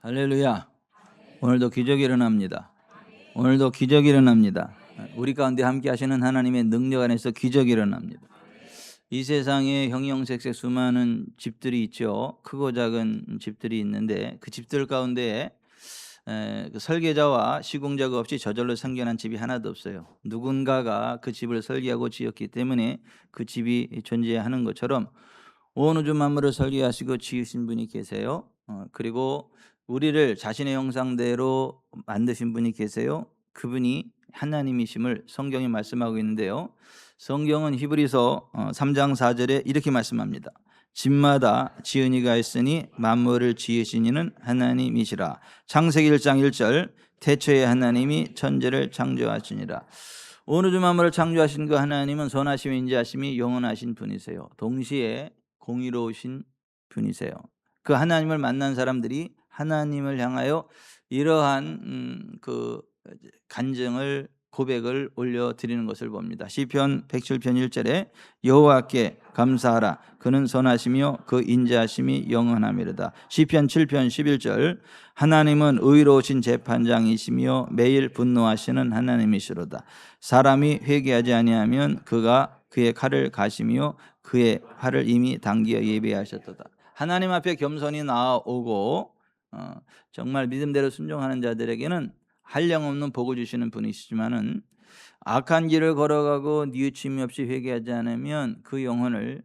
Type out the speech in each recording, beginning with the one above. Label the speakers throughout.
Speaker 1: 할렐루야. 오늘도 기적이 일어납니다. 오늘도 기적이 일어납니다. 우리 가운데 함께 하시는 하나님의 능력 안에서 기적이 일어납니다. 이 세상에 형형색색 수많은 집들이 있죠. 크고 작은 집들이 있는데 그 집들 가운데 그 설계자와 시공자가 없이 저절로 생겨난 집이 하나도 없어요. 누군가가 그 집을 설계하고 지었기 때문에 그 집이 존재하는 것처럼 온 우주 만물을 설계하시고 지으신 분이 계세요. 그리고 우리를 자신의 형상대로 만드신 분이 계세요. 그분이 하나님이심을 성경이 말씀하고 있는데요. 성경은 히브리서 3장 4절에 이렇게 말씀합니다. 집마다 지은 이가 있으니 만물을 지으신 이는 하나님이시라. 창세기 1장 1절 태초에 하나님이 천지를 창조하시니라. 온 우주 만물을 창조하신 그 하나님은 선하시며 인자하심이 영원하신 분이세요. 동시에 공의로우신 분이세요. 그 하나님을 만난 사람들이 하나님을 향하여 이러한 그 간증을 고백을 올려드리는 것을 봅니다. 시편 107편 1절에 여호와께 감사하라. 그는 선하시며 그 인자하심이 영원함이로다. 시편 7편 11절 하나님은 의로우신 재판장이시며 매일 분노하시는 하나님이시로다. 사람이 회개하지 아니하면 그가 그의 칼을 가시며 그의 활을 이미 당기어 예비하셨도다. 하나님 앞에 겸손히 나아오고 정말 믿음대로 순종하는 자들에게는 한량없는 복을 주시는 분이시지만은 악한 길을 걸어가고 뉘우침이 없이 회개하지 않으면 그 영혼을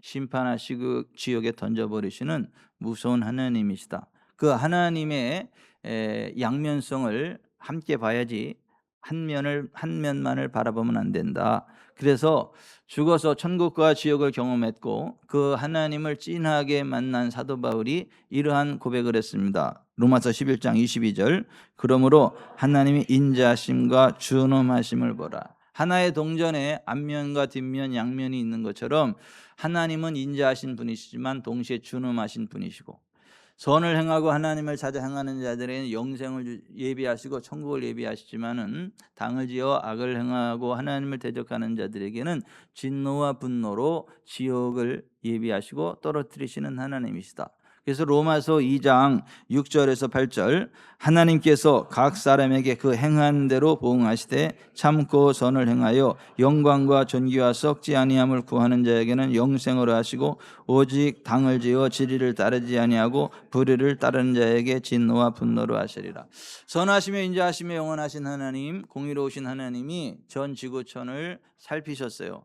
Speaker 1: 심판하시고 지옥에 던져버리시는 무서운 하나님이시다. 그 하나님의 양면성을 함께 봐야지 한 면만을 바라보면 안 된다. 그래서 죽어서 천국과 지옥을 경험했고 그 하나님을 찐하게 만난 사도 바울이 이러한 고백을 했습니다. 로마서 11장 22절 그러므로 하나님이 인자하심과 준엄하심을 보라. 하나의 동전에 앞면과 뒷면 양면이 있는 것처럼 하나님은 인자하신 분이시지만 동시에 준엄하신 분이시고 선을 행하고 하나님을 찾아 행하는 자들에게는 영생을 예비하시고 천국을 예비하시지만은 당을 지어 악을 행하고 하나님을 대적하는 자들에게는 진노와 분노로 지옥을 예비하시고 떨어뜨리시는 하나님이시다. 그래서 로마서 2장 6절에서 8절 하나님께서 각 사람에게 그 행한 대로 보응하시되 참고 선을 행하여 영광과 존귀와 썩지 아니함을 구하는 자에게는 영생으로 하시고 오직 당을 지어 진리를 따르지 아니하고 불의를 따르는 자에게 진노와 분노로 하시리라. 선하시며 인자하시며 영원하신 하나님, 공의로우신 하나님이 전 지구촌을 살피셨어요.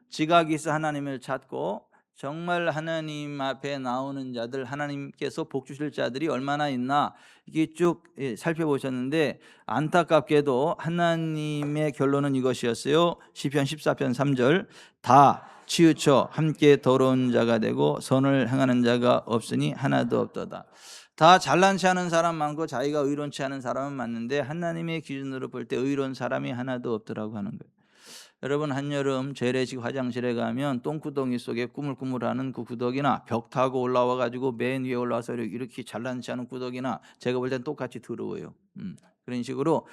Speaker 1: 지각이 있어 하나님을 찾고 정말 하나님 앞에 나오는 자들, 하나님께서 복 주실 자들이 얼마나 있나 이게 쭉 살펴보셨는데 안타깝게도 하나님의 결론은 이것이었어요. 시편 14편 3절 다 치우쳐 함께 더러운 자가 되고 선을 행하는 자가 없으니 하나도 없도다. 다 잘난 체 하는 사람 많고 자기가 의롭지 않은 사람은 많은데 하나님의 기준으로 볼 때 의로운 사람이 하나도 없더라고 하는 거예요. 여러분 한여름 재래식 화장실에 가면 똥구덩이 속에 꾸물꾸물하는 그 구더기나 벽 타고 올라와 가지고 맨 위에 올라와서 이렇게 잘난치 않은 구더기나 제가 볼 땐 똑같이 더러워요. 그런 식으로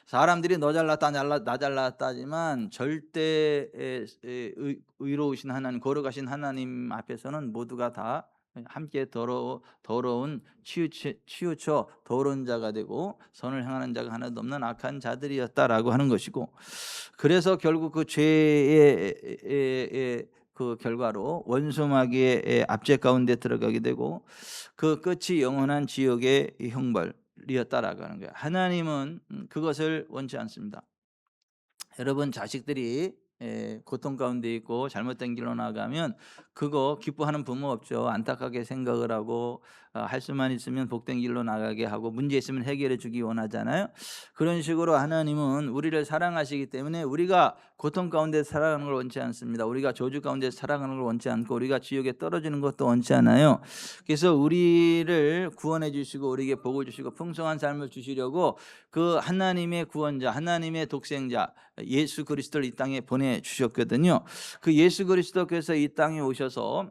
Speaker 1: 사람들이 너 잘났다 나 잘났다 하지만 절대 의로우신 하나님 거룩하신 하나님 앞에서는 모두가 다 함께 더러운 치우쳐 더러운 자가 되고 선을 행하는 자가 하나도 없는 악한 자들이었다라고 하는 것이고 그래서 결국 그 죄의 그 결과로 원수마귀의 압제 가운데 들어가게 되고 그 끝이 영원한 지옥의 형벌이었다라고 하는 거예요. 하나님은 그것을 원치 않습니다. 여러분 자식들이 고통 가운데 있고 잘못된 길로 나가면 그거 기뻐하는 부모 없죠. 안타깝게 생각을 하고 할 수만 있으면 복된 길로 나가게 하고 문제 있으면 해결해 주기 원하잖아요. 그런 식으로 하나님은 우리를 사랑하시기 때문에 우리가 고통 가운데 살아가는 걸 원치 않습니다. 우리가 저주 가운데 살아가는 걸 원치 않고 우리가 지옥에 떨어지는 것도 원치 않아요. 그래서 우리를 구원해 주시고 우리에게 복을 주시고 풍성한 삶을 주시려고 그 하나님의 구원자 하나님의 독생자 예수 그리스도를 이 땅에 보내주셨거든요. 그 예수 그리스도께서 이 땅에 오셔서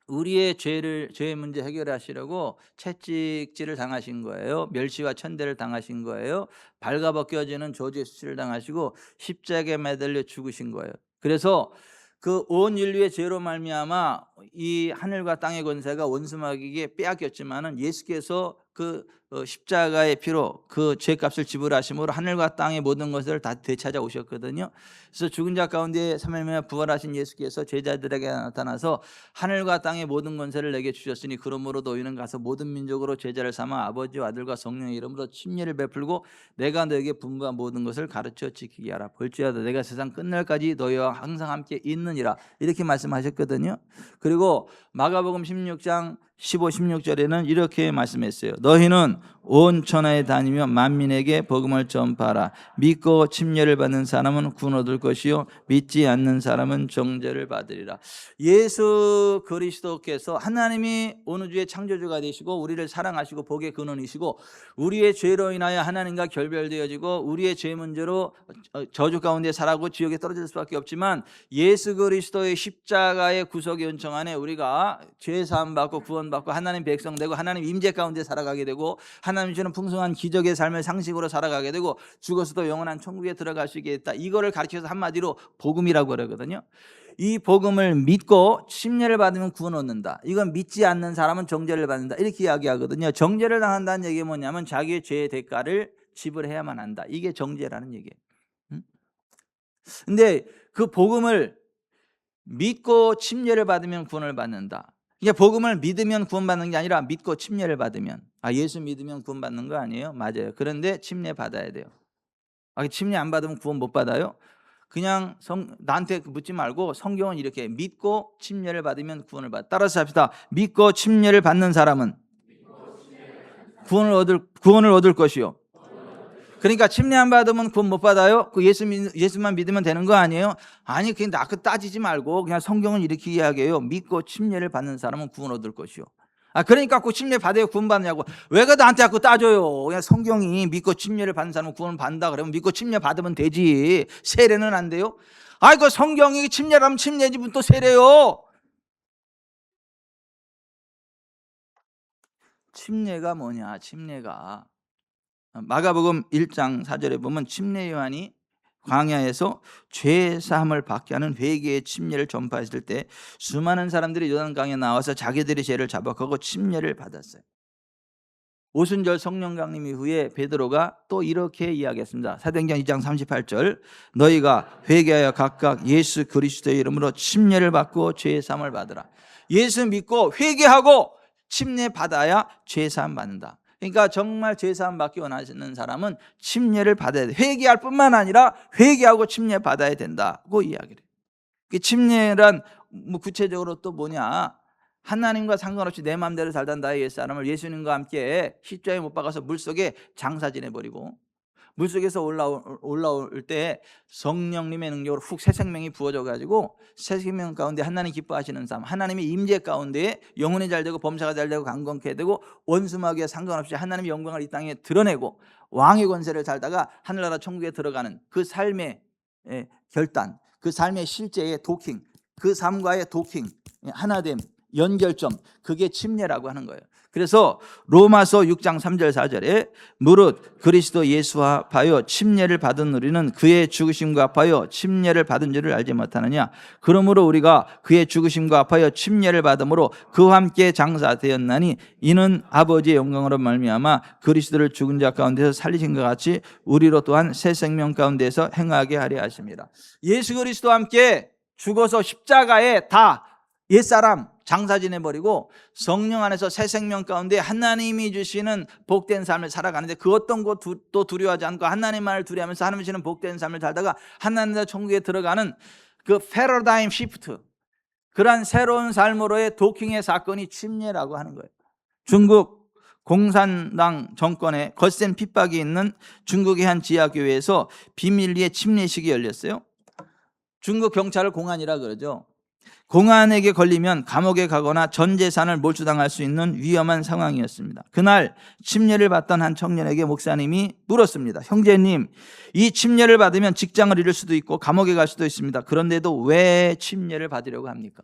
Speaker 1: 우리의 죄의 문제 해결하시려고 채찍질을 당하신 거예요. 멸시와 천대를 당하신 거예요. 발가벗겨지는 저주의 수치를 당하시고 십자가에 매달려 죽으신 거예요. 그래서 그 온 인류의 죄로 말미암아 이 하늘과 땅의 권세가 원수마귀에게 빼앗겼지만은 예수께서 그 십자가의 피로 그 죄값을 지불하심으로 하늘과 땅의 모든 것을 다 되찾아오셨거든요. 그래서 죽은 자 가운데 3일 만에 부활하신 예수께서 제자들에게 나타나서 하늘과 땅의 모든 권세를 내게 주셨으니 그러므로 너희는 가서 모든 민족으로 제자를 삼아 아버지와 아들과 성령의 이름으로 침례를 베풀고 내가 너에게 분부한 모든 것을 가르쳐 지키게 하라. 볼지어다 내가 세상 끝날까지 너희와 항상 함께 있느니라. 이렇게 말씀하셨거든요. 그리고 마가복음 16장 15, 16절에는 이렇게 말씀했어요. 너희는 온 천하에 다니며 만민에게 복음을 전파하라. 믿고 침례를 받는 사람은 구원 얻을 것이요 믿지 않는 사람은 정죄를 받으리라. 예수 그리스도께서 하나님이 온 우주의 창조주가 되시고 우리를 사랑하시고 복의 근원이시고 우리의 죄로 인하여 하나님과 결별되어지고 우리의 죄 문제로 저주 가운데 살아고 지옥에 떨어질 수밖에 없지만 예수 그리스도의 십자가의 구속의 은총 안에 우리가 죄 사함 받고 구원받고 하나님 백성 되고 하나님 임재 가운데 살아가게 되고 하나님 주는 풍성한 기적의 삶을 상식으로 살아가게 되고 죽어서도 영원한 천국에 들어갈 수 있게 됐다. 이거를 가르쳐서 한마디로 복음이라고 그러거든요. 이 복음을 믿고 침례를 받으면 구원 얻는다. 이건 믿지 않는 사람은 정죄를 받는다. 이렇게 이야기하거든요. 정죄를 당한다는 얘기가 뭐냐면 자기의 죄의 대가를 지불해야만 한다. 이게 정죄라는 얘기예요. 근데 그 복음을 믿고 침례를 받으면 구원을 받는다. 이게 복음을 믿으면 구원받는 게 아니라 믿고 침례를 받으면, 예수 믿으면 구원받는 거 아니에요? 맞아요. 그런데 침례 받아야 돼요. 침례 안 받으면 구원 못 받아요? 그냥 나한테 묻지 말고 성경은 이렇게 믿고 침례를 받으면 구원을 받아. 따라서 합시다. 믿고 침례를 받는 사람은 구원을 얻을 것이요. 그러니까 침례 안 받으면 구원 못 받아요? 그 예수만 믿으면 되는 거 아니에요? 아니, 그냥 따지지 말고 그냥 성경은 이렇게 이야기해요. 믿고 침례를 받는 사람은 구원 얻을 것이요. 그러니까 그 침례 받아야 구원 받느냐고. 왜 나한테 자꾸 따져요? 그냥 성경이 믿고 침례를 받는 사람은 구원 받는다 그러면 믿고 침례 받으면 되지. 세례는 안 돼요? 그 성경이 침례라면 침례지 또 세례요. 침례가 뭐냐? 침례가 마가복음 1장 4절에 보면 침례 요한이 광야에서 죄 사함을 받게 하는 회개의 침례를 전파했을 때 수많은 사람들이 요단강에 나와서 자기들의 죄를 자백하고 침례를 받았어요. 오순절 성령 강림 이후에 베드로가 또 이렇게 이야기했습니다. 사도행전 2장 38절 너희가 회개하여 각각 예수 그리스도의 이름으로 침례를 받고 죄 사함을 받으라. 예수 믿고 회개하고 침례 받아야 죄 사함 받는다. 그러니까 정말 죄사함 받기 원하시는 사람은 침례를 받아야 돼. 회개할 뿐만 아니라 회개하고 침례 받아야 된다고 이야기를 해요. 침례란 구체적으로 또 뭐냐? 하나님과 상관없이 내 마음대로 살던 나의 옛사람을 예수님과 함께 십자가에 못 박아서 물속에 장사 지내버리고 물속에서 올라올 때 성령님의 능력으로 훅 새 생명이 부어져 가지고 새 생명 가운데 하나님 기뻐하시는 삶, 하나님의 임재 가운데 영혼이 잘 되고 범사가 잘 되고 강건케 되고 원수마귀와 상관없이 하나님의 영광을 이 땅에 드러내고 왕의 권세를 살다가 하늘나라 천국에 들어가는 그 삶의 결단, 그 삶의 실제의 도킹, 그 삶과의 도킹, 하나됨, 연결점, 그게 침례라고 하는 거예요. 그래서 로마서 6장 3절 4절에 무릇 그리스도 예수와 합하여 침례를 받은 우리는 그의 죽으심과 합하여 침례를 받은 줄을 알지 못하느냐. 그러므로 우리가 그의 죽으심과 합하여 침례를 받음으로 그와 함께 장사되었나니 이는 아버지의 영광으로 말미암아 그리스도를 죽은 자 가운데서 살리신 것 같이 우리로 또한 새 생명 가운데서 행하게 하려 하십니다. 예수 그리스도와 함께 죽어서 십자가에 다 옛사람 장사 지내버리고 성령 안에서 새 생명 가운데 하나님이 주시는 복된 삶을 살아가는데 그 어떤 것도 두려워하지 않고 하나님만을 두려워하면서 하나님 주시는 복된 삶을 살다가 하나님 나라 천국에 들어가는 그 패러다임 시프트, 그러한 새로운 삶으로의 도킹의 사건이 침례라고 하는 거예요. 중국 공산당 정권에 거센 핍박이 있는 중국의 한 지하교회에서 비밀리에 침례식이 열렸어요. 중국 경찰을 공안이라 그러죠. 공안에게 걸리면 감옥에 가거나 전 재산을 몰수당할 수 있는 위험한 상황이었습니다. 그날 침례를 받던 한 청년에게 목사님이 물었습니다. 형제님, 이 침례를 받으면 직장을 잃을 수도 있고 감옥에 갈 수도 있습니다. 그런데도 왜 침례를 받으려고 합니까?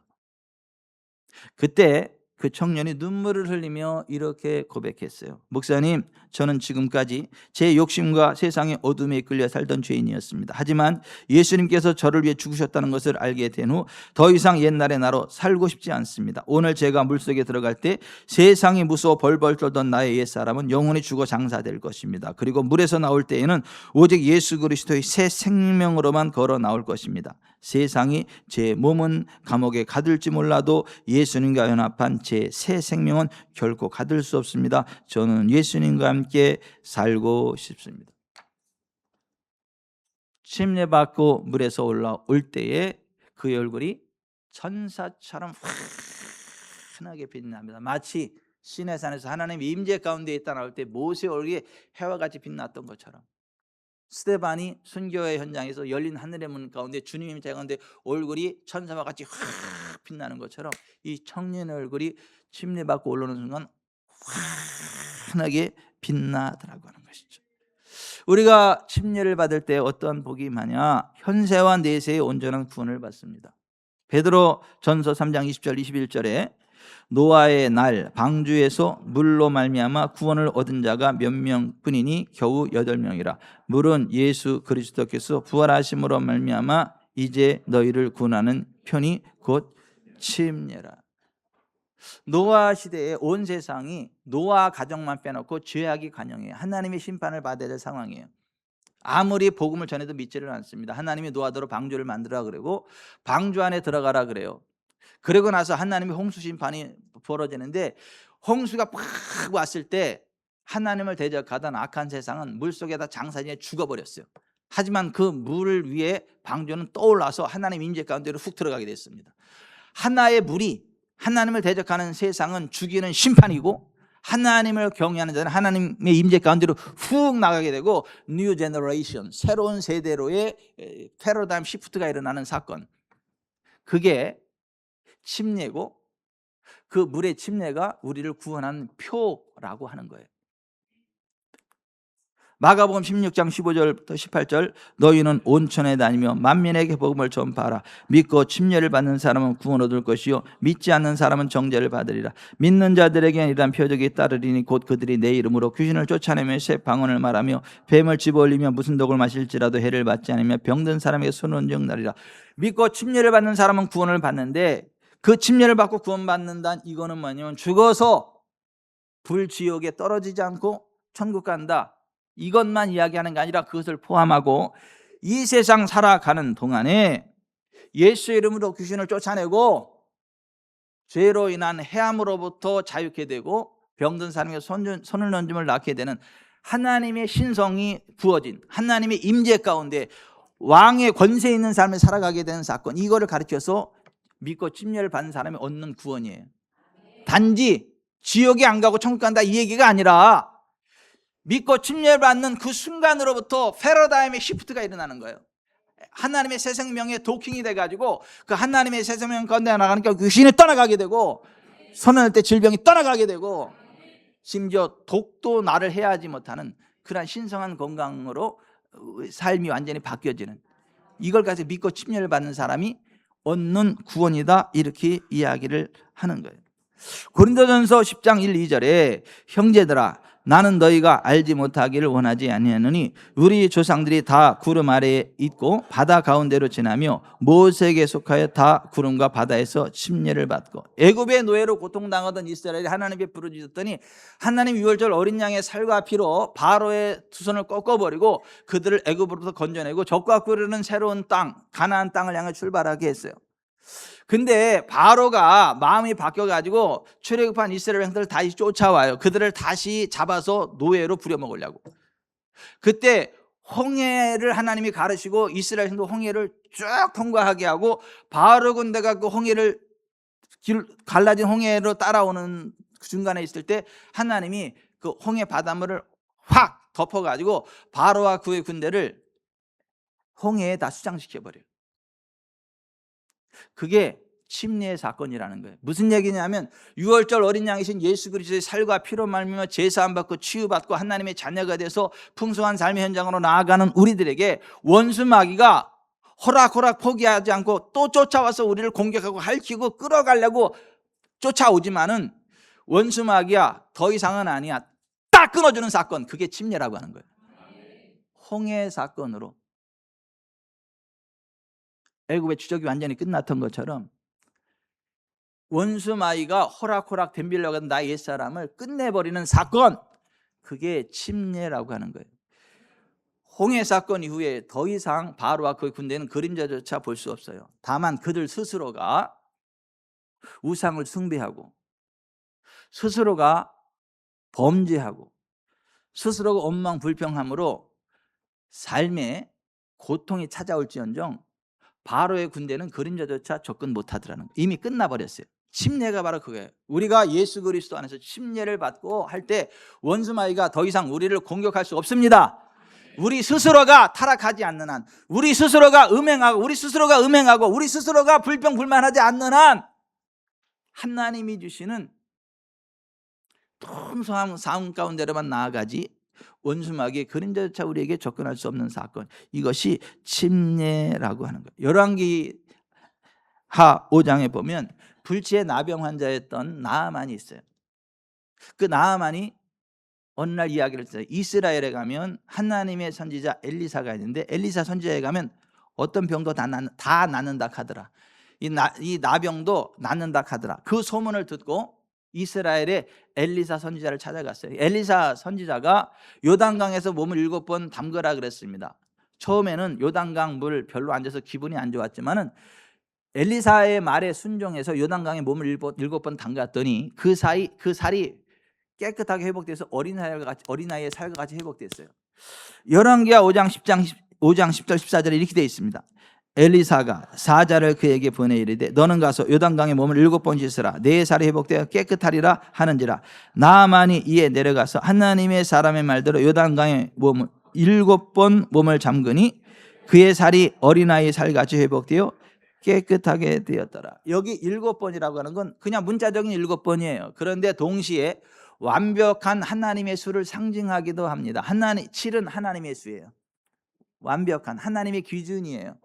Speaker 1: 그때 그 청년이 눈물을 흘리며 이렇게 고백했어요. 목사님, 저는 지금까지 제 욕심과 세상의 어둠에 이끌려 살던 죄인이었습니다. 하지만 예수님께서 저를 위해 죽으셨다는 것을 알게 된 후 더 이상 옛날의 나로 살고 싶지 않습니다. 오늘 제가 물속에 들어갈 때 세상이 무서워 벌벌 떨던 나의 옛사람은 영원히 죽어 장사될 것입니다. 그리고 물에서 나올 때에는 오직 예수 그리스도의 새 생명으로만 걸어 나올 것입니다. 세상이 제 몸은 감옥에 가둘지 몰라도 예수님과 연합한 제 새 생명은 결코 가둘 수 없습니다. 저는 예수님과 함께 살고 싶습니다. 침례받고 물에서 올라올 때에 그의 얼굴이 천사처럼 환하게 빛납니다. 마치 시내산에서 하나님의 임재 가운데 있다 나올 때 모세의 얼굴이 해와 같이 빛났던 것처럼, 스데반이 순교의 현장에서 열린 하늘의 문 가운데 주님의 임재 가운데 얼굴이 천사와 같이 확 빛나는 것처럼 이 청년의 얼굴이 침례받고 올라오는 순간 환하게 빛나더라고 하는 것이죠. 우리가 침례를 받을 때 어떠한 복이 임하냐? 현세와 내세의 온전한 구원을 받습니다. 베드로 전서 3장 20절 21절에 노아의 날 방주에서 물로 말미암아 구원을 얻은 자가 몇 명뿐이니 겨우 8명이라. 물은 예수 그리스도께서 부활하심으로 말미암아 이제 너희를 구원하는 편이 곧 침례라. 노아 시대에 온 세상이 노아 가정만 빼놓고 죄악이 관영해요. 하나님의 심판을 받아야 될 상황이에요. 아무리 복음을 전해도 믿지를 않습니다. 하나님이 노아더러 방주를 만들라 그러고 방주 안에 들어가라 그래요. 그러고 나서 하나님의 홍수 심판이 벌어지는데, 홍수가 팍 왔을 때 하나님을 대적하던 악한 세상은 물속에다 장사지에 죽어버렸어요. 하지만 그 물 위에 방주는 떠올라서 하나님 임재 가운데로 훅 들어가게 됐습니다. 하나의 물이 하나님을 대적하는 세상은 죽이는 심판이고, 하나님을 경외하는 자는 하나님의 임재 가운데로 훅 나가게 되고, 뉴 제너레이션, 새로운 세대로의 패러다임 시프트가 일어나는 사건, 그게 침례고, 그 물의 침례가 우리를 구원하는 표라고 하는 거예요. 마가복음 16장 15절부터 18절, 너희는 온천에 다니며 만민에게 복음을 전파하라. 믿고 침례를 받는 사람은 구원 얻을 것이요 믿지 않는 사람은 정죄를 받으리라. 믿는 자들에게는 이러한 표적이 따르리니 곧 그들이 내 이름으로 귀신을 쫓아내며 새 방언을 말하며 뱀을 집어올리며 무슨 독을 마실지라도 해를 받지 않으며 병든 사람에게 손은 정나리라. 믿고 침례를 받는 사람은 구원을 받는데, 그 침례를 받고 구원받는다는 이거는 뭐냐면 죽어서 불지옥에 떨어지지 않고 천국 간다, 이것만 이야기하는 게 아니라 그것을 포함하고 이 세상 살아가는 동안에 예수의 이름으로 귀신을 쫓아내고 죄로 인한 해함으로부터 자유케 되고 병든 사람에게 손을 얹음을 낳게 되는 하나님의 신성이 부어진 하나님의 임재 가운데 왕의 권세 있는 삶을 살아가게 되는 사건, 이거를 가르쳐서 믿고 침례를 받는 사람이 얻는 구원이에요. 단지 지옥에 안 가고 천국 간다 이 얘기가 아니라 믿고 침례를 받는 그 순간으로부터 패러다임의 시프트가 일어나는 거예요. 하나님의 새 생명에 도킹이 돼가지고 그 하나님의 새 생명 가운데 나가니까 귀신이 떠나가게 되고, 선언할 때 질병이 떠나가게 되고, 심지어 독도 나를 해하지 못하는 그러한 신성한 건강으로 삶이 완전히 바뀌어지는, 이걸 가지고 믿고 침례를 받는 사람이 얻는 구원이다, 이렇게 이야기를 하는 거예요. 고린도전서 10장 1, 2절에 형제들아 나는 너희가 알지 못하기를 원하지 아니하노니 우리 조상들이 다 구름 아래에 있고 바다 가운데로 지나며 모세에게 속하여 다 구름과 바다에서 침례를 받고, 애굽의 노예로 고통당하던 이스라엘이 하나님께 부르짖었더니 하나님 유월절 어린 양의 살과 피로 바로의 두 손을 꺾어버리고 그들을 애굽으로부터 건져내고 적과 꿀르는 새로운 땅 가나안 땅을 향해 출발하게 했어요. 근데 바로가 마음이 바뀌어가지고 출애굽한 이스라엘 백성들을 다시 쫓아와요. 그들을 다시 잡아서 노예로 부려먹으려고. 그때 홍해를 하나님이 가르치고 이스라엘 백성도 홍해를 쭉 통과하게 하고, 바로 군대가 그 홍해를 갈라진 홍해로 따라오는 중간에 있을 때 하나님이 그 홍해 바닷물을 확 덮어가지고 바로와 그의 군대를 홍해에 다 수장시켜버려요. 그게 침례의 사건이라는 거예요. 무슨 얘기냐면 유월절 어린 양이신 예수 그리스도의 살과 피로 말미암아 제사함 받고 치유받고 하나님의 자녀가 돼서 풍성한 삶의 현장으로 나아가는 우리들에게 원수 마귀가 호락호락 포기하지 않고 또 쫓아와서 우리를 공격하고 핥히고 끌어가려고 쫓아오지만은 원수 마귀야 더 이상은 아니야 딱 끊어주는 사건, 그게 침례라고 하는 거예요. 홍해 사건으로 애굽의 추적이 완전히 끝났던 것처럼 원수 마귀가 호락호락 덤비려고 하던 나의 옛사람을 끝내버리는 사건, 그게 침례라고 하는 거예요. 홍해 사건 이후에 더 이상 바로와 그의 군대는 그림자조차 볼 수 없어요. 다만 그들 스스로가 우상을 숭배하고 스스로가 범죄하고 스스로가 원망불평함으로 삶에 고통이 찾아올지언정 바로의 군대는 그림자조차 접근 못하더라는 거예요. 이미 끝나버렸어요. 침례가 바로 그거예요. 우리가 예수 그리스도 안에서 침례를 받고 할 때 원수 마귀가 더 이상 우리를 공격할 수 없습니다. 우리 스스로가 타락하지 않는 한, 우리 스스로가 음행하고 우리 스스로가 불평불만하지 않는 한, 하나님이 주시는 통성한 상황 가운데로만 나아가지 원수 마귀의 그림자조차 우리에게 접근할 수 없는 사건, 이것이 침례라고 하는 거예요. 열왕기하 5장에 보면 불치의 나병 환자였던 나아만이 있어요. 그 나아만이 어느 날 이야기를 했어요. 이스라엘에 가면 하나님의 선지자 엘리사가 있는데 엘리사 선지자에 가면 어떤 병도 다 낫는다 하더라. 이 나병도 낫는다 하더라. 그 소문을 듣고 이스라엘의 엘리사 선지자를 찾아갔어요. 엘리사 선지자가 요단강에서 몸을 7번 담그라 그랬습니다. 처음에는 요단강 물 별로 안 줘서 기분이 안 좋았지만은 엘리사의 말에 순종해서 요단강에 몸을 7번 담갔더니 그 살이 깨끗하게 회복돼서 어린아이의 살과 같이 회복됐어요. 열왕기하 5장 10절 14절에 이렇게 되어 있습니다. 엘리사가 사자를 그에게 보내 이르되 너는 가서 요단강에 몸을 7번 씻으라. 내 살이 회복되어 깨끗하리라 하는지라. 나아만이 이에 내려가서 하나님의 사람의 말대로 요단강에 7번 몸을 잠그니 그의 살이 어린아이의 살같이 회복되어 깨끗하게 되었더라. 여기 7번이라고 하는 건 그냥 문자적인 7번이에요. 그런데 동시에 완벽한 하나님의 수를 상징하기도 합니다. 7은 하나님의 수예요. 완벽한 하나님의 기준이에요.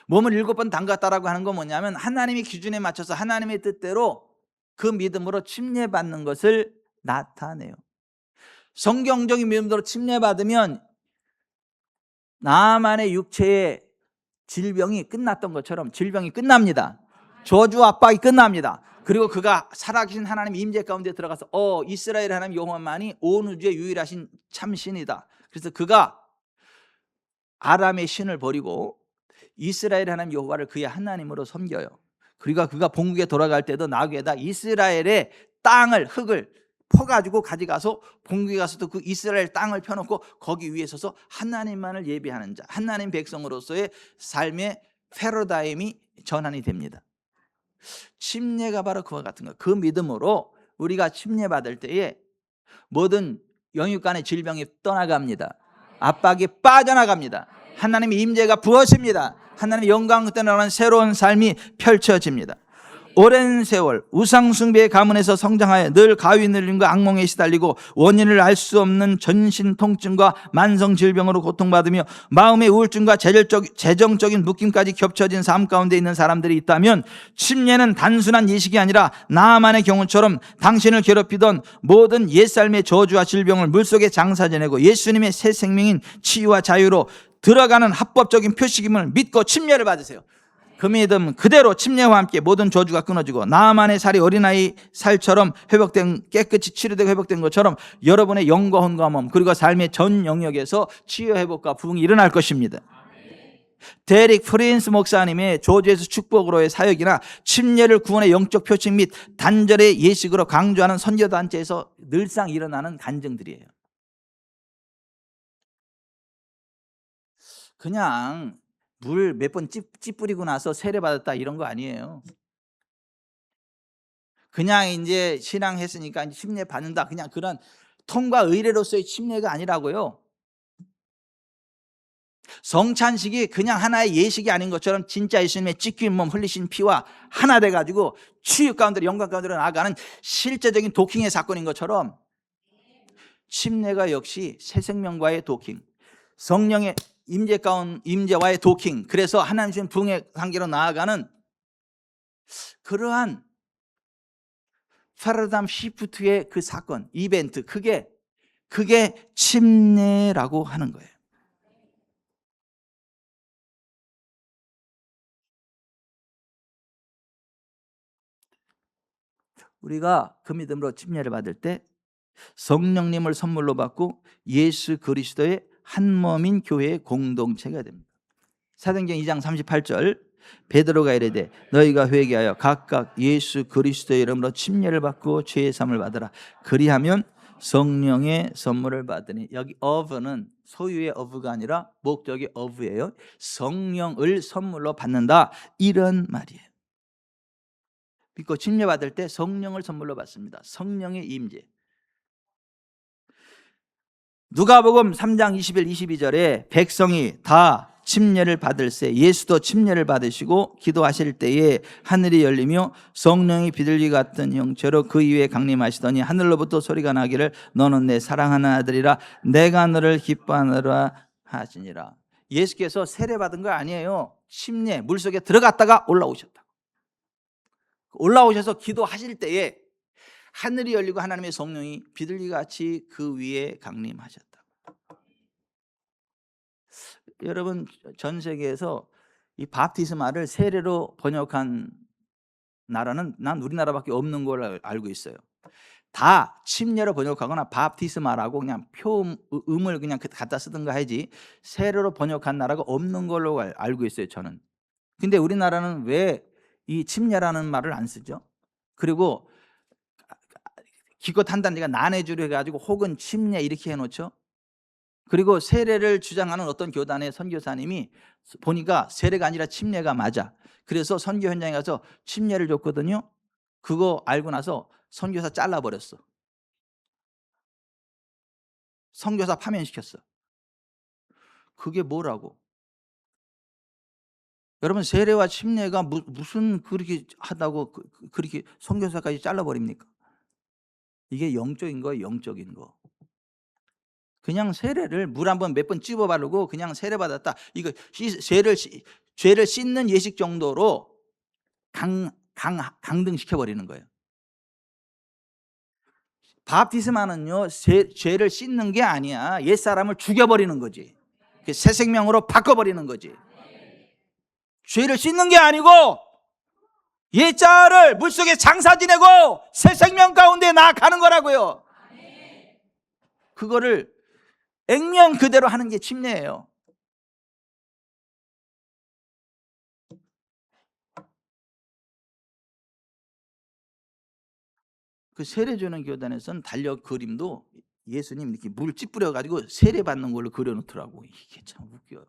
Speaker 1: 몸을 7번 담갔다라고 하는 건 뭐냐면 하나님의 기준에 맞춰서 하나님의 뜻대로 그 믿음으로 침례받는 것을 나타내요. 성경적인 믿음으로 침례받으면 나아만의 육체의 질병이 끝났던 것처럼 질병이 끝납니다. 저주 압박이 끝납니다. 그리고 그가 살아계신 하나님 임재 가운데 들어가서 이스라엘 하나님 여호와만이 온 우주의 유일하신 참신이다. 그래서 그가 아람의 신을 버리고 이스라엘 하나님 여호와를 그의 하나님으로 섬겨요. 그리고 그가 본국에 돌아갈 때도 나귀에다 이스라엘의 흙을 퍼가지고 가져가서 본국에 가서도 그 이스라엘 땅을 펴놓고 거기 위에 서서 하나님만을 예배하는 자, 하나님 백성으로서의 삶의 패러다임이 전환이 됩니다. 침례가 바로 그와 같은 거예요. 그 믿음으로 우리가 침례받을 때에 모든 영육간의 질병이 떠나갑니다. 압박이 빠져나갑니다. 하나님의 임재가 부어집니다. 하나님의 영광 떠나는 새로운 삶이 펼쳐집니다. 오랜 세월 우상 숭배의 가문에서 성장하여 늘 가위 눌림과 악몽에 시달리고 원인을 알 수 없는 전신 통증과 만성 질병으로 고통받으며 마음의 우울증과 재정적인 묶임까지 겹쳐진 삶 가운데 있는 사람들이 있다면 침례는 단순한 예식이 아니라 나아만의 경우처럼 당신을 괴롭히던 모든 옛삶의 저주와 질병을 물속에 장사 지내고 예수님의 새 생명인 치유와 자유로 들어가는 합법적인 표식임을 믿고 침례를 받으세요. 그 믿음 그대로 침례와 함께 모든 저주가 끊어지고 나아만의 살이 어린아이 살처럼 깨끗이 치료되고 회복된 것처럼 여러분의 영과 혼과 몸 그리고 삶의 전 영역에서 치유 회복과 부흥이 일어날 것입니다. 데릭 프린스 목사님의 저주에서 축복으로의 사역이나 침례를 구원의 영적 표식 및 단절의 예식으로 강조하는 선교단체에서 늘상 일어나는 간증들이에요. 그냥 물 몇 번 찌뿌리고 나서 세례받았다 이런 거 아니에요. 그냥 이제 신앙했으니까 이제 침례 받는다, 그냥 그런 통과 의례로서의 침례가 아니라고요. 성찬식이 그냥 하나의 예식이 아닌 것처럼 진짜 예수님의 찢긴 몸 흘리신 피와 하나 돼가지고 치유 가운데로 영광 가운데로 나아가는 실제적인 도킹의 사건인 것처럼 침례가 역시 새 생명과의 도킹, 성령의 임재와의 도킹, 그래서 하나님 주신 부흥의 관계로 나아가는 그러한 파라다임 시프트의 그 사건, 이벤트, 그게 침례라고 하는 거예요. 우리가 그 믿음으로 침례를 받을 때 성령님을 선물로 받고 예수 그리스도의 한 몸인 교회의 공동체가 됩니다. 사도행전 2장 38절, 베드로가 이르되 너희가 회개하여 각각 예수 그리스도의 이름으로 침례를 받고 죄의 사함을 받으라. 그리하면 성령의 선물을 받으니, 여기 of는 소유의 of가 아니라 목적의 of예요. 성령을 선물로 받는다, 이런 말이에요. 믿고 침례 받을 때 성령을 선물로 받습니다. 성령의 임재. 누가복음 3장 21, 22절에 백성이 다 침례를 받을세 예수도 침례를 받으시고 기도하실 때에 하늘이 열리며 성령이 비둘기 같은 형체로 그 위에 강림하시더니 하늘로부터 소리가 나기를 너는 내 사랑하는 아들이라 내가 너를 기뻐하노라 하시니라. 예수께서 세례 받은 거 아니에요. 침례, 물속에 들어갔다가 올라오셨다. 올라오셔서 기도하실 때에 하늘이 열리고 하나님의 성령이 비둘기같이 그 위에 강림하셨다. 여러분, 전 세계에서 이 바프티스마를 세례로 번역한 나라는 난 우리나라밖에 없는 걸 알고 있어요. 다 침례로 번역하거나 바프티스마라고 그냥 표음을 그냥 갖다 쓰든가 하지 세례로 번역한 나라가 없는 걸로 알고 있어요, 저는. 근데 우리나라는 왜 이 침례라는 말을 안 쓰죠? 그리고 기껏 한다니까 난해주로 해가지고 혹은 침례 이렇게 해놓죠. 그리고 세례를 주장하는 어떤 교단의 선교사님이 보니까 세례가 아니라 침례가 맞아. 그래서 선교 현장에 가서 침례를 줬거든요. 그거 알고 나서 선교사 잘라버렸어. 선교사 파면시켰어. 그게 뭐라고? 여러분, 세례와 침례가 무슨 그렇게 하다고 그렇게 선교사까지 잘라버립니까? 이게 영적인 거예요, 영적인 거. 그냥 세례를 물 한번 몇 번 찝어 바르고 그냥 세례 받았다, 이거 죄를 씻는 예식 정도로 강등시켜 버리는 거예요. 바프티스마는요, 죄를 씻는 게 아니야. 옛사람을 죽여버리는 거지. 새 생명으로 바꿔버리는 거지. 죄를 씻는 게 아니고 옛자를 물속에 장사 지내고 새 생명 가운데 나아가는 거라고요. 그거를 액면 그대로 하는 게 침례예요. 그 세례 주는 교단에서는 달력 그림도 예수님 이렇게 물 찌뿌려 가지고 세례 받는 걸로 그려 놓더라고. 이게 참 웃겨.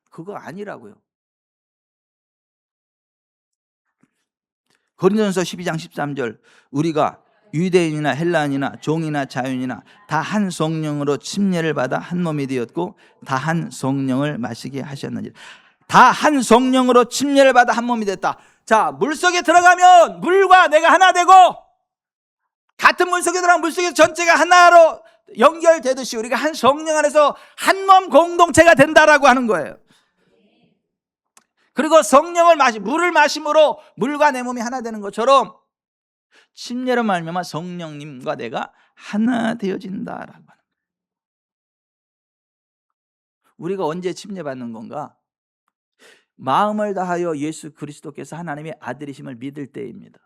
Speaker 1: 그거 아니라고요. 고린도전서 12장 13절, 우리가 유대인이나 헬라인이나 종이나 자유인이나 다 한 성령으로 침례를 받아 한 몸이 되었고 다 한 성령을 마시게 하셨느니라. 다 한 성령으로 침례를 받아 한 몸이 됐다. 자, 물속에 들어가면 물과 내가 하나 되고, 같은 물속에 들어가면 물속에 전체가 하나로 연결되듯이 우리가 한 성령 안에서 한 몸 공동체가 된다라고 하는 거예요. 그리고 성령을 물을 마심으로 물과 내 몸이 하나 되는 것처럼 침례로 말미암아 성령님과 내가 하나 되어진다라고 하는 거예요. 우리가 언제 침례 받는 건가? 마음을 다하여 예수 그리스도께서 하나님의 아들이심을 믿을 때입니다.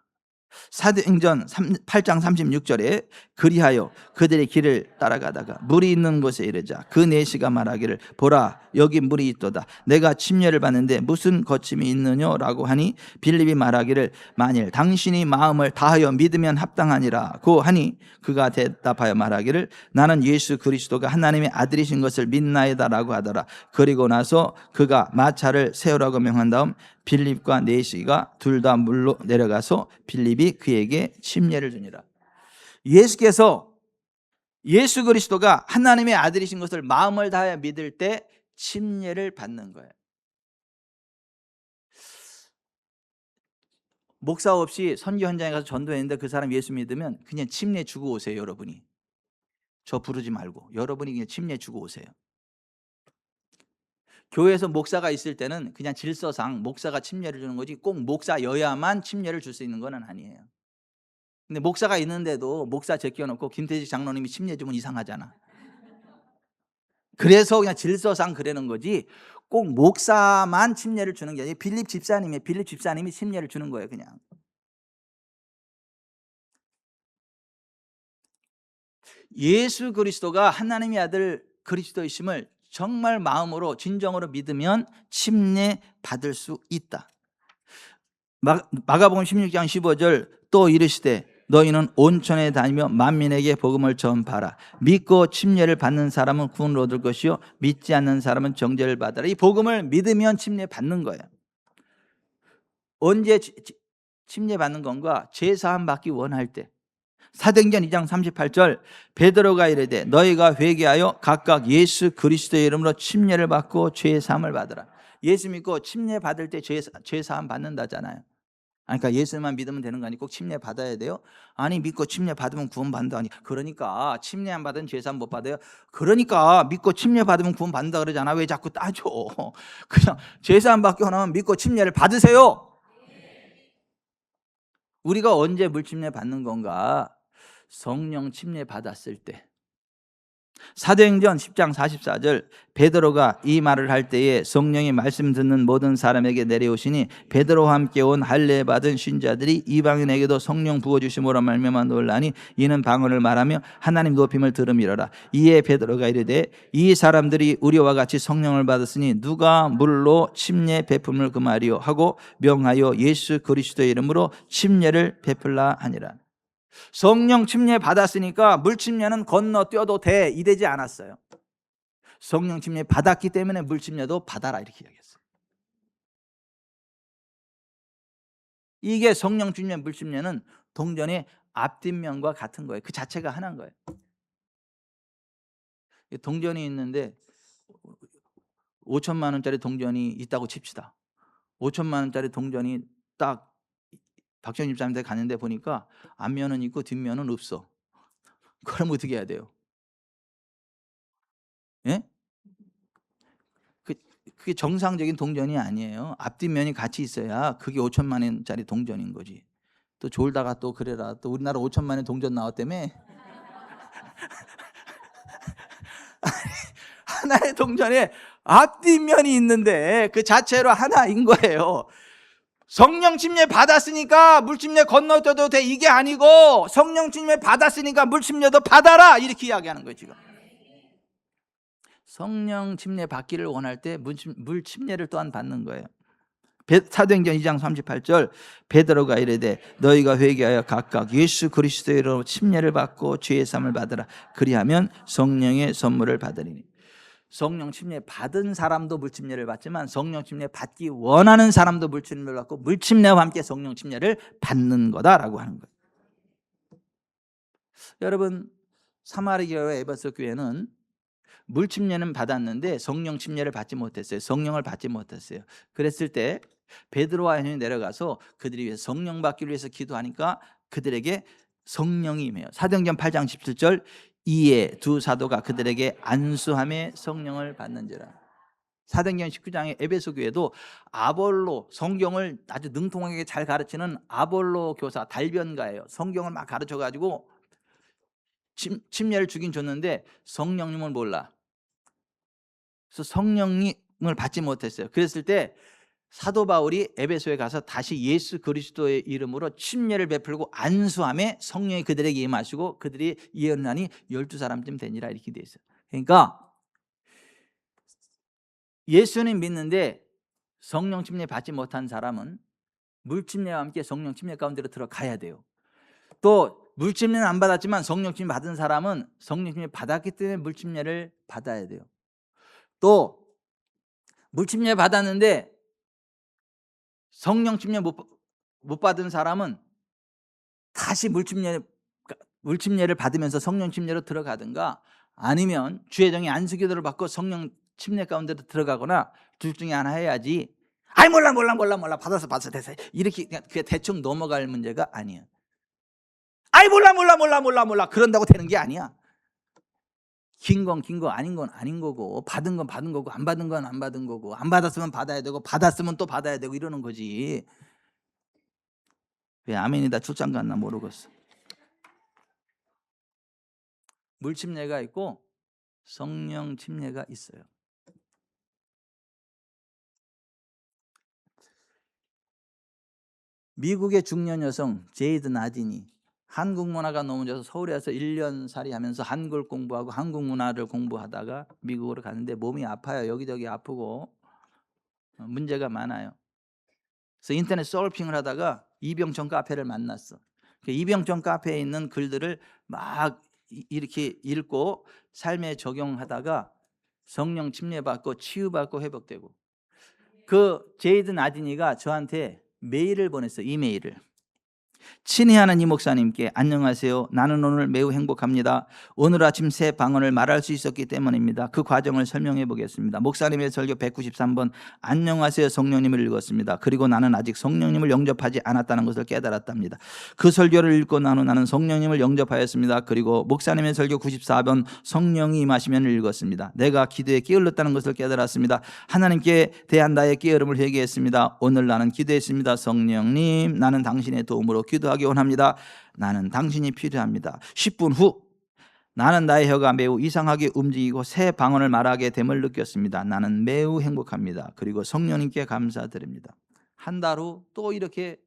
Speaker 1: 사도행전 8장 36절에 그리하여 그들의 길을 따라가다가 물이 있는 곳에 이르자 그 내시가 말하기를 보라 여기 물이 있도다. 내가 침례를 받는데 무슨 거침이 있느냐라고 하니 빌립이 말하기를 만일 당신이 마음을 다하여 믿으면 합당하니라고 하니 그가 대답하여 말하기를 나는 예수 그리스도가 하나님의 아들이신 것을 믿나이다라고 하더라. 그리고 나서 그가 마차를 세우라고 명한 다음 빌립과 내시가 둘 다 물로 내려가서 빌립이 그에게 침례를 주니라. 예수께서 예수 그리스도가 하나님의 아들이신 것을 마음을 다하여 믿을 때 침례를 받는 거예요. 목사 없이 선교 현장에 가서 전도했는데 그 사람 예수 믿으면 그냥 침례 주고 오세요. 여러분이 저 부르지 말고 여러분이 그냥 침례 주고 오세요. 교회에서 목사가 있을 때는 그냥 질서상 목사가 침례를 주는 거지 꼭 목사여야만 침례를 줄 수 있는 건 아니에요. 근데 목사가 있는데도 목사 제껴놓고 김태식 장로님이 침례 주면 이상하잖아. 그래서 그냥 질서상 그러는 거지 꼭 목사만 침례를 주는 게 아니라 빌립 집사님이 침례를 주는 거예요. 그냥. 예수 그리스도가 하나님의 아들 그리스도이심을 정말 마음으로 진정으로 믿으면 침례 받을 수 있다. 마가복음 16장 15절 또 이르시되 너희는 온천에 다니며 만민에게 복음을 전파하라. 믿고 침례를 받는 사람은 구원을 얻을 것이요 믿지 않는 사람은 정죄를 받으라. 이 복음을 믿으면 침례 받는 거예요. 언제 침례 받는 건가? 제사함 받기 원할 때. 사도행전 2장 38절 베드로가 이르되 너희가 회개하여 각각 예수 그리스도의 이름으로 침례를 받고 죄 사함을 받으라. 예수 믿고 침례 받을 때 죄 사함 받는다잖아요. 그러니까 예수만 믿으면 되는 거 아니고 꼭 침례 받아야 돼요? 아니 믿고 침례 받으면 구원 받는다. 아니 그러니까 침례 안 받은 죄 사함 못 받아요? 그러니까 믿고 침례 받으면 구원 받는다 그러잖아. 왜 자꾸 따져? 그냥 죄 사함 받기 원하면 믿고 침례를 받으세요. 우리가 언제 물침례 받는 건가? 성령 침례 받았을 때. 사도행전 10장 44절 베드로가 이 말을 할 때에 성령이 말씀 듣는 모든 사람에게 내려오시니 베드로와 함께 온 할례 받은 신자들이 이방인에게도 성령 부어주심으로 말미암아 놀라니 이는 방언을 말하며 하나님 높임을 들음이로라. 이에 베드로가 이르되 이 사람들이 우리와 같이 성령을 받았으니 누가 물로 침례 베품을 금하리요 하고 명하여 예수 그리스도의 이름으로 침례를 베풀라 하니라. 성령 침례 받았으니까 물 침례는 건너뛰어도 돼 이러지 않았어요. 성령 침례 받았기 때문에 물 침례도 받아라 이렇게 이야기했어요. 이게 성령 침례 물 침례는 동전의 앞뒷면과 같은 거예요. 그 자체가 하나인 거예요. 동전이 있는데 5천만 원짜리 동전이 있다고 칩시다. 5천만 원짜리 동전이 딱 박정희 집사님한테 갔는데 보니까 앞면은 있고 뒷면은 없어. 그럼 어떻게 해야 돼요? 예? 그게 정상적인 동전이 아니에요. 앞뒷면이 같이 있어야 그게 5천만 원짜리 동전인 거지. 또 졸다가 또 그래라. 또 우리나라 5천만 원 동전 나왔다며. 하나의 동전에 앞뒷면이 있는데 그 자체로 하나인 거예요. 성령 침례 받았으니까 물 침례 건너뛰어도 돼 이게 아니고 성령 침례 받았으니까 물 침례도 받아라 이렇게 이야기하는 거예요. 지금 성령 침례 받기를 원할 때 물 침례를 또한 받는 거예요. 사도행전 2장 38절 베드로가 이르되 너희가 회개하여 각각 예수 그리스도의 이름으로 침례를 받고 죄의 사함을 받으라. 그리하면 성령의 선물을 받으리니. 성령 침례 받은 사람도 물침례를 받지만 성령 침례 받기 원하는 사람도 물침례를 받고 물침례와 함께 성령 침례를 받는 거다라고 하는 거예요. 여러분 사마리 교회와 에베소 교회는 물침례는 받았는데 성령 침례를 받지 못했어요. 성령을 받지 못했어요. 그랬을 때 베드로와 요한이 내려가서 그들이 위해서 성령 받기를 위해서 기도하니까 그들에게 성령이 임해요. 사도행전 8장 17절 이에 두 사도가 그들에게 안수함에 성령을 받는지라. 사도행전 19장의 에베소 교회도 아볼로 성경을 아주 능통하게 잘 가르치는 아볼로 교사 달변가예요. 성경을 막 가르쳐가지고 침례를 주긴 줬는데 성령님을 몰라. 그래서 성령님을 받지 못했어요. 그랬을 때 사도 바울이 에베소에 가서 다시 예수 그리스도의 이름으로 침례를 베풀고 안수함에 성령이 그들에게 임하시고 그들이 예언하니 12사람쯤 되니라 이렇게 돼 있어요. 그러니까 예수님 믿는데 성령 침례 받지 못한 사람은 물침례와 함께 성령 침례 가운데로 들어가야 돼요. 또 물침례는 안 받았지만 성령 침례 받은 사람은 성령 침례 받았기 때문에 물침례를 받아야 돼요. 또 물침례 받았는데 성령 침례 못 받은 사람은 다시 물침례를 받으면서 성령 침례로 들어가든가 아니면 주의 종이 안수기도를 받고 성령 침례 가운데로 들어가거나 둘 중에 하나 해야지. 아이 몰라 받아서 됐어 이렇게 그냥 대충 넘어갈 문제가 아니에요. 아이 몰라 그런다고 되는 게 아니야. 긴 건 아닌 건 아닌 거고 받은 건 받은 거고 안 받은 건 안 받은 거고 안 받았으면 받아야 되고 받았으면 또 받아야 되고 이러는 거지. 왜 아멘이다 출장 갔나 모르겠어. 물 침례가 있고 성령 침례가 있어요. 미국의 중년 여성 제이드 나딘이 한국 문화가 너무 좋아서 서울에 와서 1년 살이 하면서 한글 공부하고 한국 문화를 공부하다가 미국으로 갔는데 몸이 아파요. 여기저기 아프고 문제가 많아요. 그래서 인터넷 서핑을 하다가 이병천 카페를 만났어. 이병천 카페에 있는 글들을 막 이렇게 읽고 삶에 적용하다가 성령 침례받고 치유받고 회복되고, 그 제이드 나딘이가 저한테 메일을 보냈어요. 이메일을. 친애하는 이 목사님께 안녕하세요. 나는 오늘 매우 행복합니다. 오늘 아침 새 방언을 말할 수 있었기 때문입니다. 그 과정을 설명해 보겠습니다. 목사님의 설교 193번 안녕하세요 성령님을 읽었습니다. 그리고 나는 아직 성령님을 영접하지 않았다는 것을 깨달았답니다. 그 설교를 읽고 난 후 나는 성령님을 영접하였습니다. 그리고 목사님의 설교 94번 성령이 임하시면을 읽었습니다. 내가 기도에 게을렀다는 것을 깨달았습니다. 하나님께 대한 나의 게으름을 회개했습니다. 오늘 나는 기도했습니다. 성령님, 나는 당신의 도움으로 기도하기 원합니다. 나는 당신이 필요합니다. 10분 후 나는 나의 혀가 매우 이상하게 움직이고 새 방언을 말하게 됨을 느꼈습니다. 나는 매우 행복합니다. 그리고 성령님께 감사드립니다. 한 달 후 또 이렇게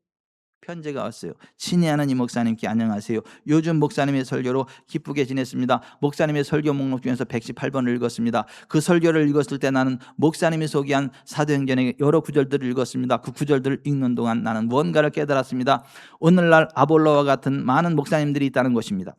Speaker 1: 편지가 왔어요. 친애하는 이 목사님께 안녕하세요. 요즘 목사님의 설교로 기쁘게 지냈습니다. 목사님의 설교 목록 중에서 118번을 읽었습니다. 그 설교를 읽었을 때 나는 목사님이 소개한 사도행전의 여러 구절들을 읽었습니다. 그 구절들을 읽는 동안 나는 무언가를 깨달았습니다. 오늘날 아볼로와 같은 많은 목사님들이 있다는 것입니다.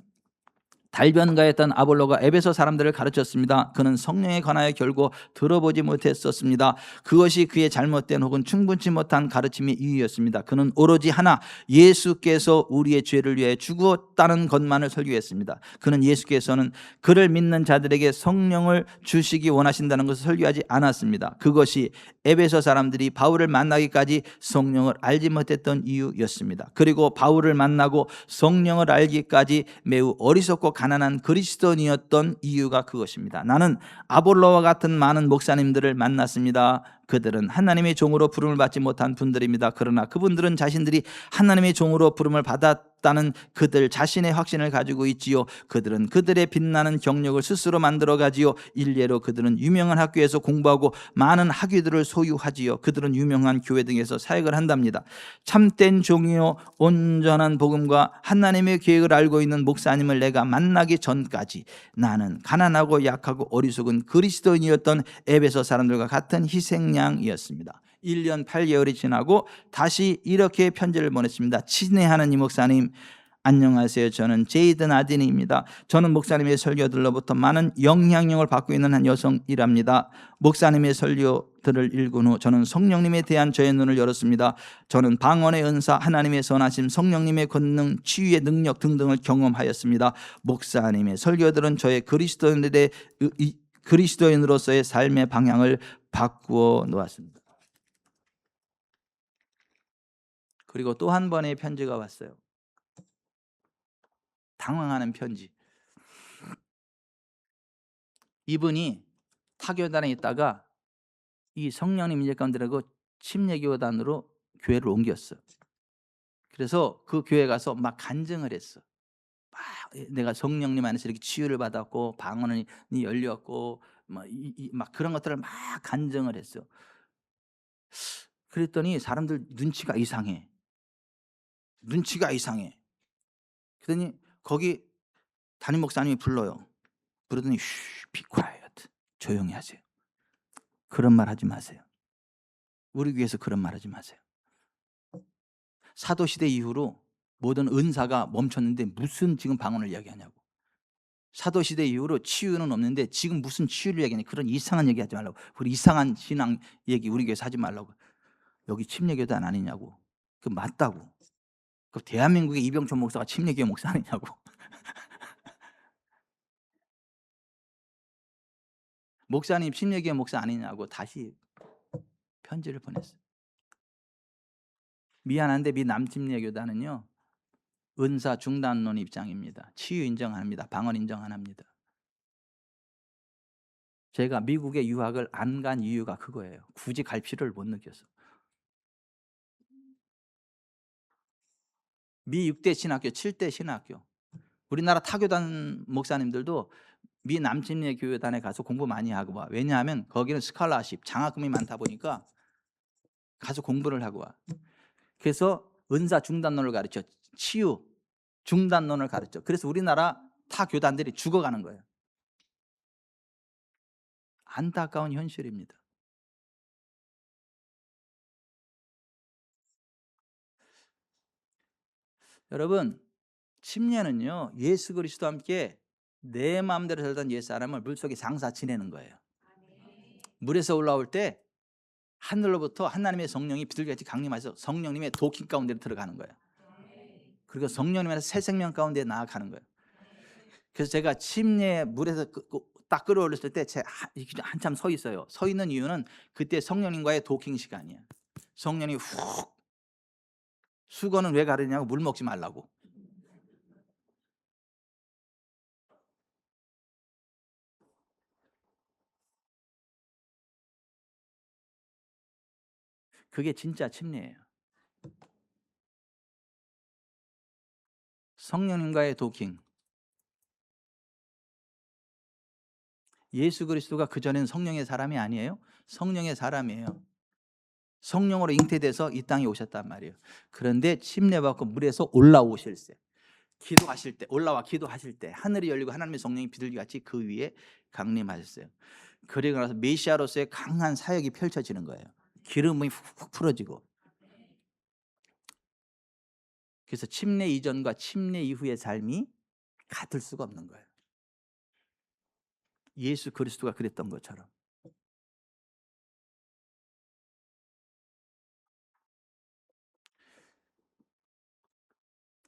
Speaker 1: 달변가였던 아볼로가 에베소 사람들을 가르쳤습니다. 그는 성령에 관하여 결국 들어보지 못했었습니다. 그것이 그의 잘못된 혹은 충분치 못한 가르침의 이유였습니다. 그는 오로지 하나, 예수께서 우리의 죄를 위해 죽었다는 것만을 설교했습니다. 그는 예수께서는 그를 믿는 자들에게 성령을 주시기 원하신다는 것을 설교하지 않았습니다. 그것이 에베소 사람들이 바울을 만나기까지 성령을 알지 못했던 이유였습니다. 그리고 바울을 만나고 성령을 알기까지 매우 어리석고 가난한 그리스도인이었던 이유가 그것입니다. 나는 아볼로와 같은 많은 목사님들을 만났습니다. 그들은 하나님의 종으로 부름을 받지 못한 분들입니다. 그러나 그분들은 자신들이 하나님의 종으로 부름을 받았다는 그들 자신의 확신을 가지고 있지요. 그들은 그들의 빛나는 경력을 스스로 만들어 가지요. 일례로 그들은 유명한 학교에서 공부하고 많은 학위들을 소유하지요. 그들은 유명한 교회 등에서 사역을 한답니다. 참된 종이요 온전한 복음과 하나님의 계획을 알고 있는 목사님을 내가 만나기 전까지 나는 가난하고 약하고 어리석은 그리스도인이었던 에베소 사람들과 같은 희생양이었습니다. 1년 8개월이 지나고 다시 이렇게 편지를 보냈습니다. 친애하는 이 목사님, 안녕하세요. 저는 제이드 나딘입니다. 저는 목사님의 설교들로부터 많은 영향력을 받고 있는 한 여성이랍니다. 목사님의 설교들을 읽은 후 저는 성령님에 대한 저의 눈을 열었습니다. 저는 방언의 은사, 하나님의 선하심, 성령님의 권능, 치유의 능력 등등을 경험하였습니다. 목사님의 설교들은 저의 그리스도인으로서의 삶의 방향을 바꾸어 놓았습니다. 그리고 또 한 번의 편지가 왔어요. 당황하는 편지. 이분이 타교단에 있다가 이 성령님 인재 가운데 라고 침례교단으로 교회를 옮겼어. 그래서 그 교회 가서 막 간증을 했어. 막 내가 성령님 안에서 이렇게 치유를 받았고 방언이 열렸고 막 그런 것들을 막 간증을 했어. 그랬더니 사람들 눈치가 이상해. 그러더니 거기 담임 목사님이 불러요. 그러더니 be quiet. 조용히 하세요. 그런 말 하지 마세요. 우리 교회에서 그런 말 하지 마세요. 사도시대 이후로 모든 은사가 멈췄는데 무슨 지금 방언을 이야기하냐고. 사도시대 이후로 치유는 없는데 지금 무슨 치유를 얘기하냐. 그런 이상한 얘기 하지 말라고. 우리 이상한 신앙 얘기 우리 교회에서 하지 말라고. 여기 침례교단 아니냐고. 그 맞다고. 그 대한민국의 이병천 목사가 침례교회 목사 아니냐고. 목사님 침례교회 목사 아니냐고 다시 편지를 보냈어요. 미안한데 미 남침례교단은요 은사 중단론 입장입니다. 치유 인정 안 합니다. 방언 인정 안 합니다. 제가 미국에 유학을 안 간 이유가 그거예요. 굳이 갈 필요를 못 느껴서. 미 6대 신학교, 7대 신학교 우리나라 타교단 목사님들도 미 남침례 교회단에 가서 공부 많이 하고 와. 왜냐하면 거기는 스칼라십, 장학금이 많다 보니까 가서 공부를 하고 와. 그래서 은사 중단론을 가르쳐, 치유 중단론을 가르쳐. 그래서 우리나라 타 교단들이 죽어가는 거예요. 안타까운 현실입니다. 여러분, 침례는요, 예수 그리스도와 함께 내 마음대로 살던 옛사람을 물속에 장사 지내는 거예요. 물에서 올라올 때 하늘로부터 하나님의 성령이 비둘기같이 강림하셔서 성령님의 도킹 가운데 들어가는 거예요. 그리고 성령님에서 새 생명 가운데 나아가는 거예요. 그래서 제가 침례 물에서 딱 끌어올렸을 때 한참 서 있어요. 서 있는 이유는 그때 성령님과의 도킹 시간이에요. 성령이 훅, 수건은 왜 가르냐고, 물 먹지 말라고. 그게 진짜 침례예요. 성령님과의 도킹. 예수 그리스도가 그전엔 성령의 사람이 아니에요? 성령의 사람이에요. 성령으로 잉태돼서 이 땅에 오셨단 말이에요. 그런데 침례받고 물에서 올라오실 때, 기도하실 때, 올라와 기도하실 때 하늘이 열리고 하나님의 성령이 비둘기같이 그 위에 강림하셨어요. 그리고 나서 메시아로서의 강한 사역이 펼쳐지는 거예요. 기름이 훅 풀어지고. 그래서 침례 이전과 침례 이후의 삶이 같을 수가 없는 거예요. 예수 그리스도가 그랬던 것처럼.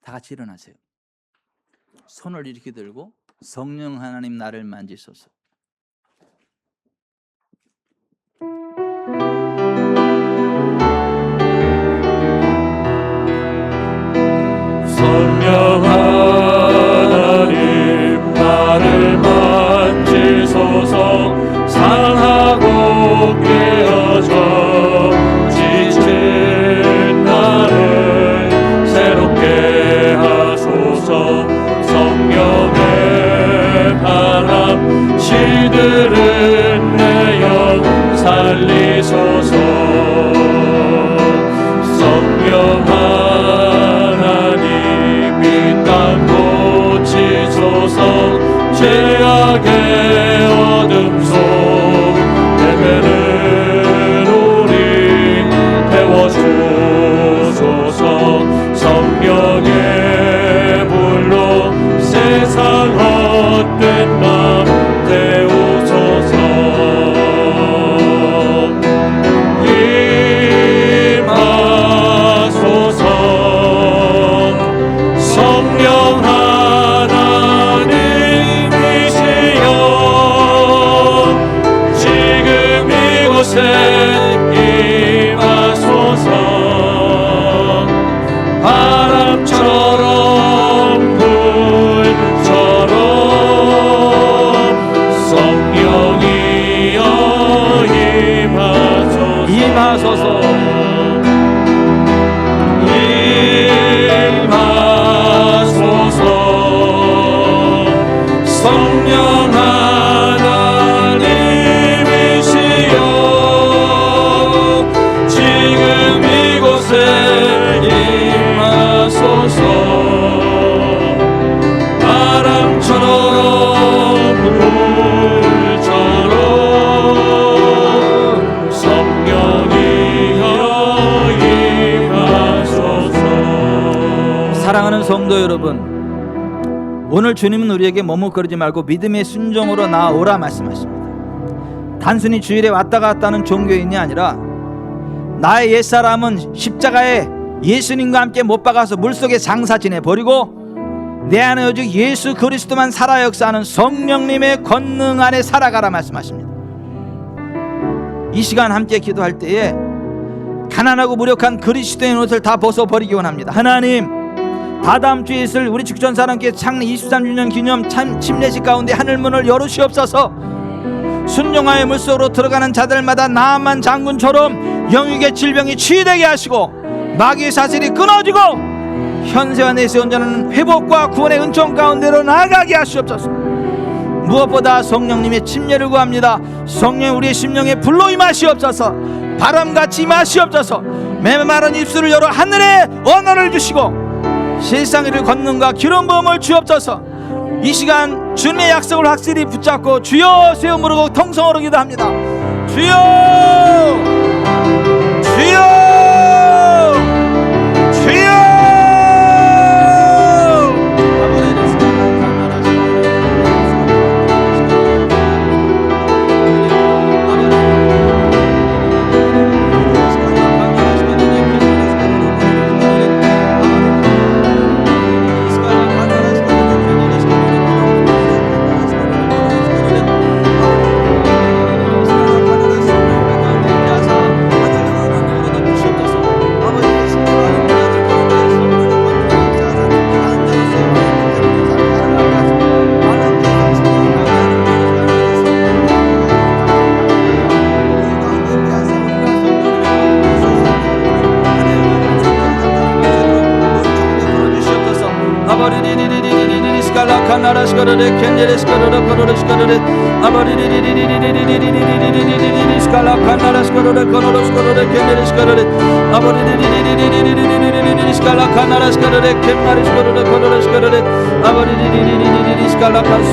Speaker 1: 다 같이 일어나세요. 손을 이렇게 들고 성령 하나님 나를 만지소서.
Speaker 2: 성령 하나님 나를 만지소서. 상하고 깨어져 지친 나를 새롭게 하소서. 성령의 바람 시들은 내 영 살리소서. 성령 하나님 이 땅 고치소서. 죄악의 어둠 속 내면을 우리 태워주소서. 성령의 불로 세상 헛된 맘 태우소서. 임하소서. 성령 하나님이시여 지금 이곳에 임하소서. 바람처럼 불처럼 성령이여 임하소서. 임하소서. 성령 하나님이시여 지금 이곳에 임하소서. 바람처럼 불처럼 성령이여 임하소서.
Speaker 1: 사랑하는 성도 여러분, 오늘 주님은 우리에게 머뭇거리지 말고 믿음의 순종으로 나아오라 말씀하십니다. 단순히 주일에 왔다 갔다 하는 종교인이 아니라 나의 옛사람은 십자가에 예수님과 함께 못 박아서 물속에 장사 지내버리고 내 안에 오직 예수 그리스도만 살아 역사하는 성령님의 권능 안에 살아가라 말씀하십니다. 이 시간 함께 기도할 때에 가난하고 무력한 그리스도의 옷을 다 벗어버리기 원합니다. 하나님, 다다음 주에 있을 우리 축전사람께 창립 23주년 기념 침례식 가운데 하늘문을 열으시옵소서. 순종하여 물속으로 들어가는 자들마다 나만 장군처럼 영육의 질병이 치유되게 하시고 마귀의 사슬이 끊어지고 현세와 내세 온전한 회복과 구원의 은총 가운데로 나아가게 하시옵소서. 무엇보다 성령님의 침례를 구합니다. 성령 우리의 심령에 불로 임하시옵소서. 바람같이 임하시옵소서. 메마른 입술을 열어 하늘의 언어를 주시고 세상 위를 걷는가 기름 부음을 주옵소서. 이 시간 주님의 약속을 확실히 붙잡고 주여 세워 부르고 통성으로 기도합니다. 주여 주여 주여.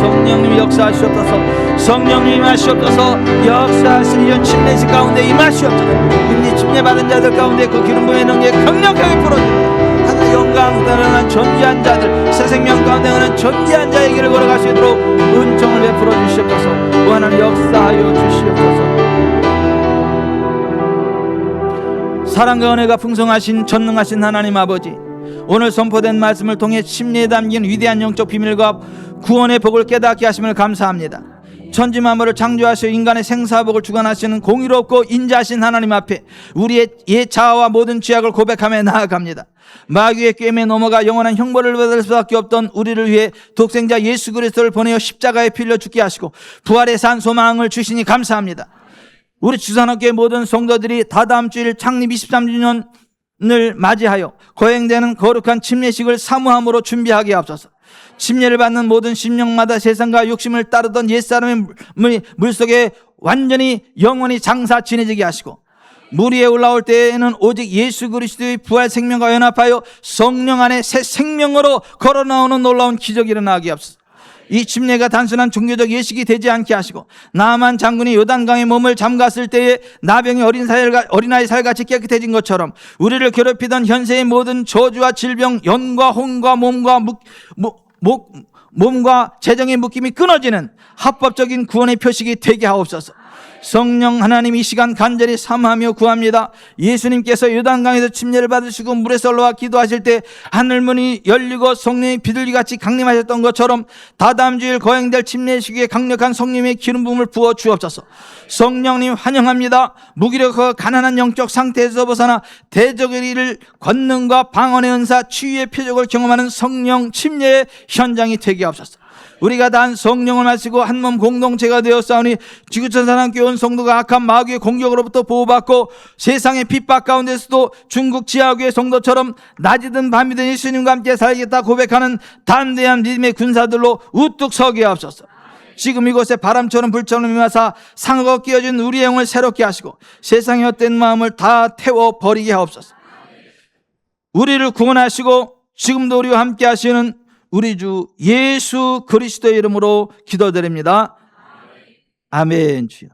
Speaker 1: 성령님 역사하시옵소서. 성령님 임하시옵소서. 역사하시는 침례식 가운데 임하시옵소서. 이미 침례받은 자들 가운데 그 기름 부음의 능력에 강력하게 풀어주옵소서. 하늘 영광 드러난 존귀한 자들, 새 생명 가운데 하는 존귀한 자의 길을 걸어갈 수 있도록 은총을 베풀어 주시옵소서. 또 하나님 역사하여 주시옵소서. 사랑과 은혜가 풍성하신 전능하신 하나님 아버지, 오늘 선포된 말씀을 통해 침례에 담긴 위대한 영적 비밀과 구원의 복을 깨닫게 하심을 감사합니다. 천지 만물을 창조하시어 인간의 생사복을 주관하시는 공의롭고 인자하신 하나님 앞에 우리의 옛 자아와 모든 죄악을 고백하며 나아갑니다. 마귀의 꾀임에 넘어가 영원한 형벌을 받을 수밖에 없던 우리를 위해 독생자 예수 그리스도를 보내어 십자가에 필려 죽게 하시고 부활의 산 소망을 주시니 감사합니다. 우리 주산업계 모든 성도들이 다다음 주일 창립 23주년을 맞이하여 거행되는 거룩한 침례식을 사모함으로 준비하게 하옵소서. 침례를 받는 모든 심령마다 세상과 욕심을 따르던 옛사람의 물속에 완전히 영원히 장사 지내지게 하시고 물 위에 올라올 때에는 오직 예수 그리스도의 부활 생명과 연합하여 성령 안에 새 생명으로 걸어 나오는 놀라운 기적이 일어나게 하옵소서. 이 침례가 단순한 종교적 예식이 되지 않게 하시고 나만 장군이 요단강에 몸을 잠갔을 때에 나병이 어린아이 살같이 깨끗해진 것처럼 우리를 괴롭히던 현세의 모든 저주와 질병, 연과 혼과 몸과 재정의 묶임이 끊어지는 합법적인 구원의 표식이 되게 하옵소서. 성령 하나님, 이 시간 간절히 사모하며 구합니다. 예수님께서 요단강에서 침례를 받으시고 물에서 올라와 기도하실 때 하늘문이 열리고 성령이 비둘기같이 강림하셨던 것처럼 다다음 주일 거행될 침례식에 강력한 성령의 기름 부음을 부어 주옵소서. 성령님 환영합니다. 무기력하고 가난한 영적 상태에서 벗어나 대적의 일을 권능과 방언의 은사, 치유의 표적을 경험하는 성령 침례의 현장이 되게 하옵소서. 우리가 단 성령을 마시고 한 몸 공동체가 되었사오니 지구촌 사랑교회 온 성도가 악한 마귀의 공격으로부터 보호받고 세상의 핍박 가운데서도 중국 지하교회 성도처럼 낮이든 밤이든 예수님과 함께 살겠다 고백하는 담대한 믿음의 군사들로 우뚝 서게 하옵소서. 지금 이곳에 바람처럼 불처럼 임하사 상하고 끼어진 우리의 영을 새롭게 하시고 세상의 헛된 마음을 다 태워버리게 하옵소서. 우리를 구원하시고 지금도 우리와 함께 하시는 우리 주 예수 그리스도의 이름으로 기도드립니다. 아멘. 주여.